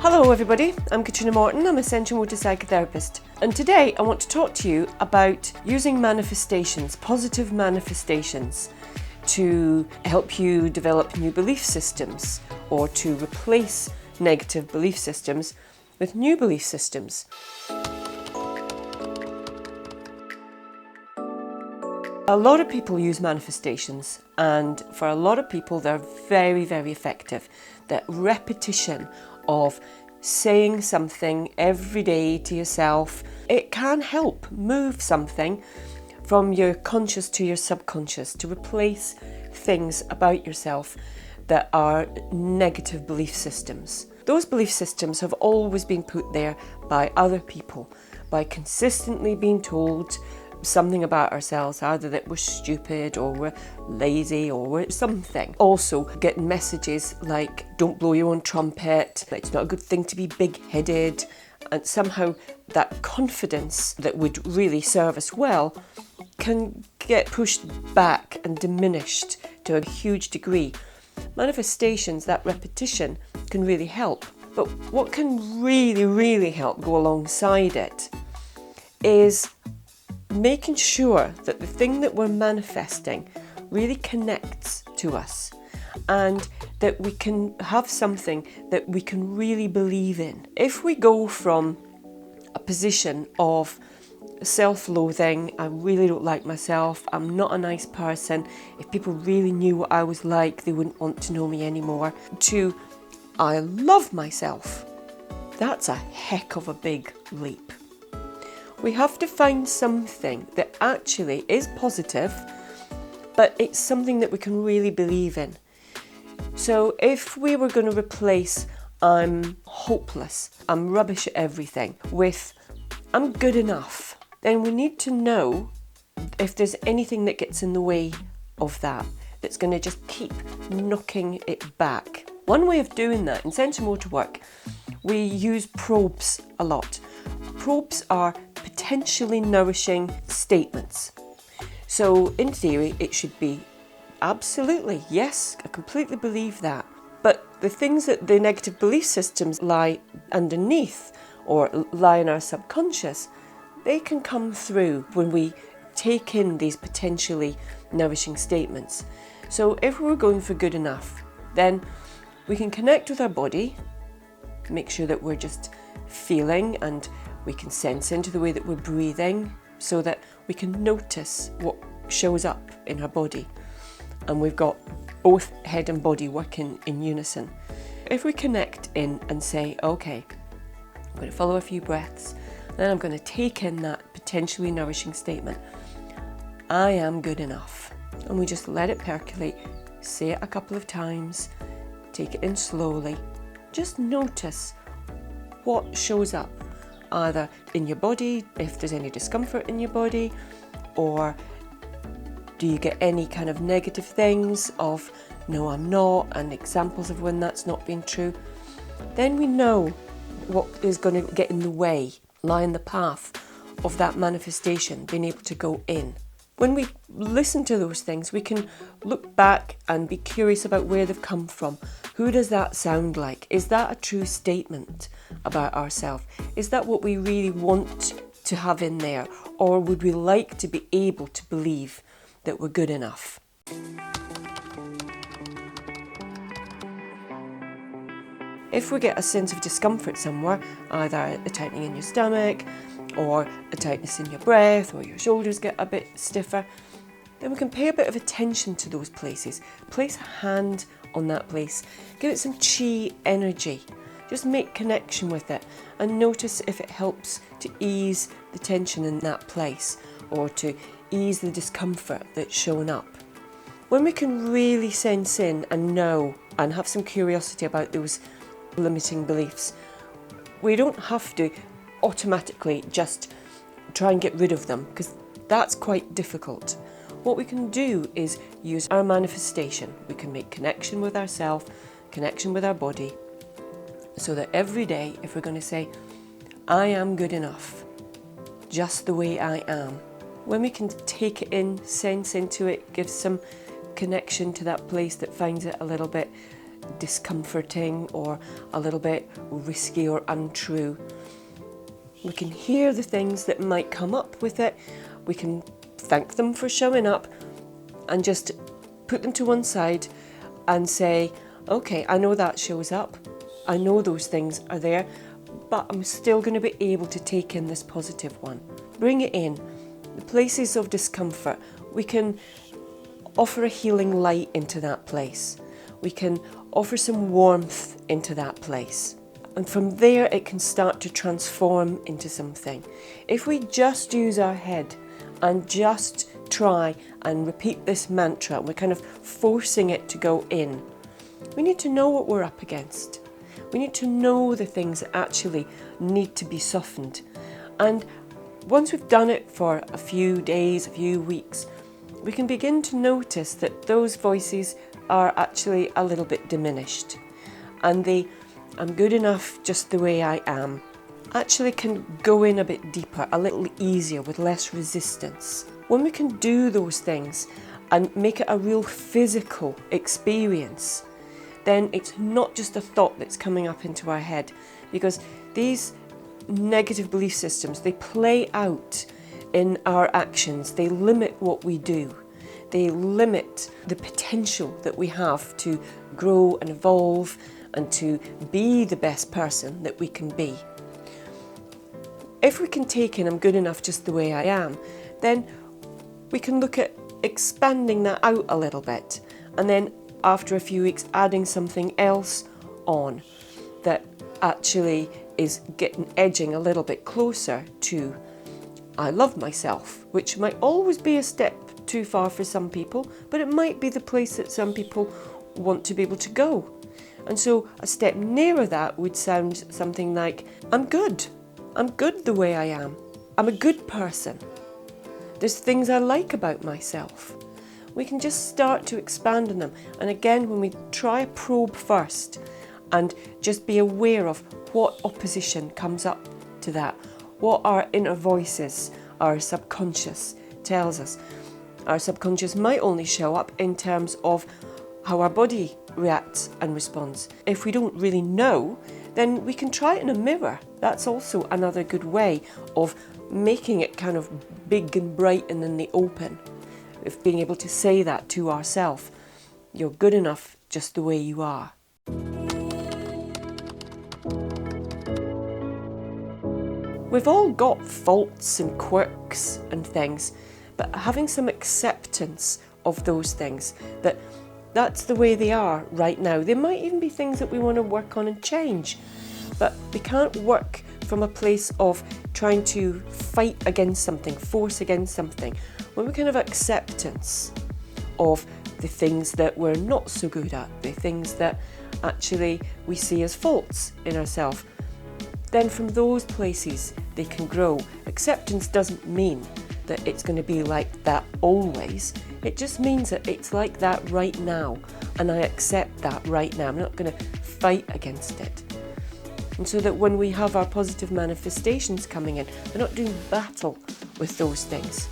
Hello everybody, I'm Catriona Morten, I'm a Sensorimotor psychotherapist, and today I want to talk to you about using manifestations, positive manifestations, to help you develop new belief systems or to replace negative belief systems with new belief systems. A lot of people use manifestations, and for a lot of people they're very, very effective. That repetition of saying something every day to yourself, it can help move something from your conscious to your subconscious to replace things about yourself that are negative belief systems. Those belief systems have always been put there by other people, by consistently being told something about ourselves, either that we're stupid or we're lazy or we're something. Also getting messages like don't blow your own trumpet, that it's not a good thing to be big-headed, and somehow that confidence that would really serve us well can get pushed back and diminished to a huge degree. Manifestations, that repetition, can really help. But what can really help go alongside it is making sure that the thing that we're manifesting really connects to us, and that we can have something that we can really believe in. If we go from a position of self-loathing, I really don't like myself, I'm not a nice person, if people really knew what I was like, they wouldn't want to know me anymore, to I love myself, that's a heck of a big leap. We have to find something that actually is positive, but it's something that we can really believe in. So if we were going to replace I'm hopeless, I'm rubbish at everything, with I'm good enough, then we need to know if there's anything that gets in the way of that, that's going to just keep knocking it back. One way of doing that in sensorimotor work, we use probes a lot. Probes are potentially nourishing statements. So in theory, it should be absolutely, yes, I completely believe that. But the things that the negative belief systems lie underneath or lie in our subconscious, they can come through when we take in these potentially nourishing statements. So if we're going for good enough, then we can connect with our body, make sure that we're just feeling, and we can sense into the way that we're breathing so that we can notice what shows up in our body. And we've got both head and body working in unison. If we connect in and say, okay, I'm going to follow a few breaths, then I'm going to take in that potentially nourishing statement. I am good enough. And we just let it percolate, say it a couple of times, take it in slowly. Just notice what shows up, either in your body, if there's any discomfort in your body, or do you get any kind of negative things of, no, I'm not, and examples of when that's not been true. Then we know what is going to get in the way, lie in the path of that manifestation, being able to go in. When we listen to those things, we can look back and be curious about where they've come from. Who does that sound like? Is that a true statement about ourselves? Is that what we really want to have in there? Or would we like to be able to believe that we're good enough? If we get a sense of discomfort somewhere, either a tightening in your stomach, or a tightness in your breath, or your shoulders get a bit stiffer, then we can pay a bit of attention to those places. Place a hand on that place. Give it some chi energy. Just make connection with it and notice if it helps to ease the tension in that place or to ease the discomfort that's shown up. When we can really sense in and know and have some curiosity about those limiting beliefs, we don't have to automatically just try and get rid of them, because that's quite difficult. What we can do is use our manifestation. We can make connection with ourselves, connection with our body, so that every day, if we're going to say, I am good enough, just the way I am, when we can take it in, sense into it, give some connection to that place that finds it a little bit discomforting or a little bit risky or untrue. We can hear the things that might come up with it. We can thank them for showing up and just put them to one side and say, okay, I know that shows up. I know those things are there, but I'm still going to be able to take in this positive one. Bring it in. The places of discomfort, we can offer a healing light into that place. We can offer some warmth into that place. And from there, it can start to transform into something. If we just use our head and just try and repeat this mantra, we're kind of forcing it to go in. We need to know what we're up against. We need to know the things that actually need to be softened. And once we've done it for a few days, a few weeks, we can begin to notice that those voices are actually a little bit diminished. And I'm good enough just the way I am, actually can go in a bit deeper, a little easier, with less resistance. When we can do those things and make it a real physical experience, then it's not just a thought that's coming up into our head, because these negative belief systems, they play out in our actions. They limit what we do. They limit the potential that we have to grow and evolve and to be the best person that we can be. If we can take in, I'm good enough just the way I am, then we can look at expanding that out a little bit, and then after a few weeks adding something else on that actually is edging a little bit closer to I love myself, which might always be a step too far for some people, but it might be the place that some people want to be able to go. And so a step nearer that would sound something like, I'm good the way I am. I'm a good person. There's things I like about myself. We can just start to expand on them. And again, when we try a probe first and just be aware of what opposition comes up to that, what our inner voices, our subconscious tells us. Our subconscious might only show up in terms of how our body reacts and responds. If we don't really know, then we can try it in a mirror. That's also another good way of making it kind of big and bright and in the open. Of being able to say that to ourselves, you're good enough just the way you are. We've all got faults and quirks and things, but having some acceptance of those things, that's the way they are right now. There might even be things that we want to work on and change, but we can't work from a place of trying to fight against something, force against something. When we can have acceptance of the things that we're not so good at, the things that actually we see as faults in ourselves, then from those places they can grow. Acceptance doesn't mean that it's going to be like that always. It just means that it's like that right now, and I accept that right now. I'm not going to fight against it. And so that when we have our positive manifestations coming in, we're not doing battle with those things.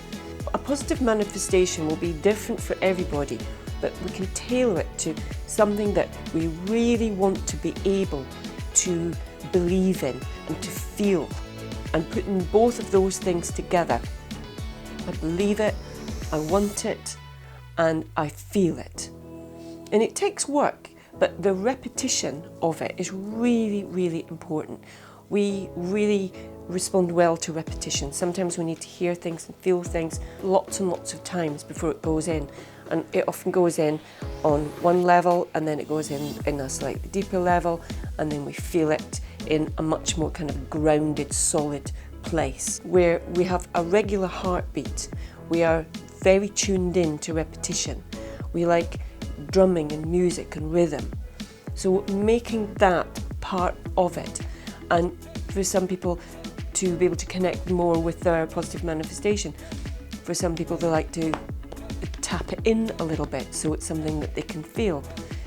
A positive manifestation will be different for everybody, but we can tailor it to something that we really want to be able to believe in and to feel. And putting both of those things together, I believe it, I want it, and I feel it. And it takes work, but the repetition of it is really, really important. We really respond well to repetition. Sometimes we need to hear things and feel things lots and lots of times before it goes in. And it often goes in on one level, and then it goes in a slightly deeper level, and then we feel it in a much more kind of grounded, solid place where we have a regular heartbeat. We are very tuned in to repetition. We like drumming and music and rhythm. So making that part of it, and for some people to be able to connect more with their positive manifestation, for some people they like to tap it in a little bit so it's something that they can feel.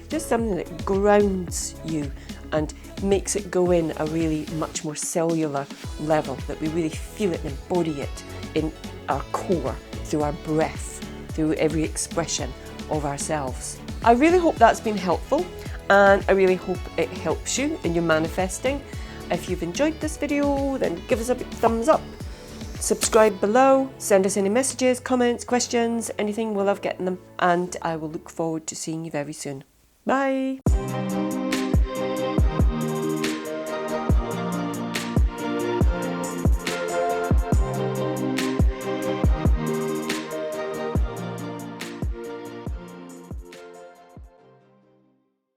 Just something that grounds you and makes it go in a really much more cellular level, that we really feel it and embody it in our core, through our breath, through every expression of ourselves. I really hope that's been helpful, and I really hope it helps you in your manifesting. If you've enjoyed this video, then give us a big thumbs up. Subscribe below, send us any messages, comments, questions, anything, we love getting them, and I will look forward to seeing you very soon. Bye!